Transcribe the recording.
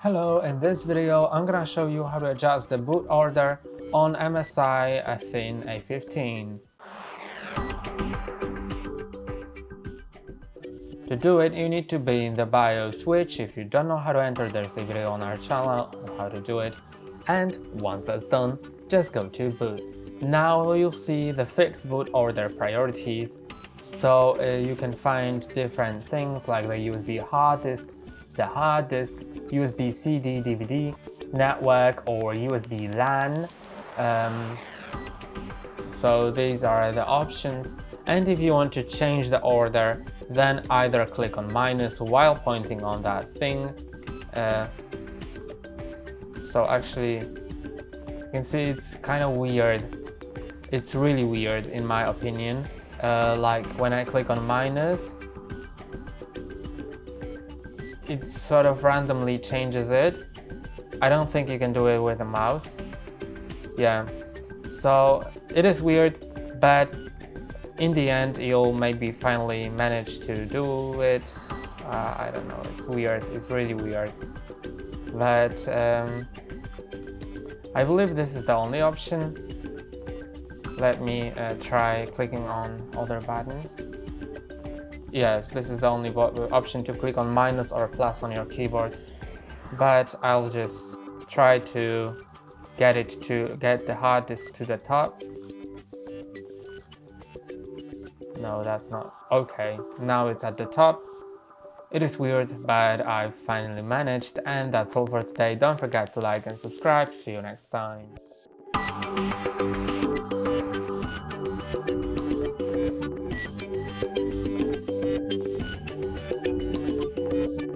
Hello, in this video I'm gonna show you how to adjust the boot order on MSI Thin A15. To do it, you need to be in the BIOS switch. If you don't know how to enter, there's a video on our channel on how to do it. And once that's done, just go to boot. Now you'll see the fixed boot order priorities. So you can find different things like the USB hard disk, the hard disk, USB CD, DVD, network, or USB LAN. So these are the options. And if you want to change the order, then either click on minus while pointing on that thing. So actually, you can see it's kind of weird. It's really weird in my opinion. Like when I click on minus, it sort of randomly changes it. I don't think you can do it with a mouse. Yeah, so it is weird, but in the end you'll maybe finally manage to do it. I don't know, it's weird, it's really weird. But I believe this is the only option. Let me try clicking on other buttons. Yes, this is the only option to click on minus or plus on your keyboard. But I'll just try to get the hard disk to the top. No, that's not okay. Now it's at the top. It is weird, but I finally managed, and that's all for today. Don't forget to like and subscribe. See you next time.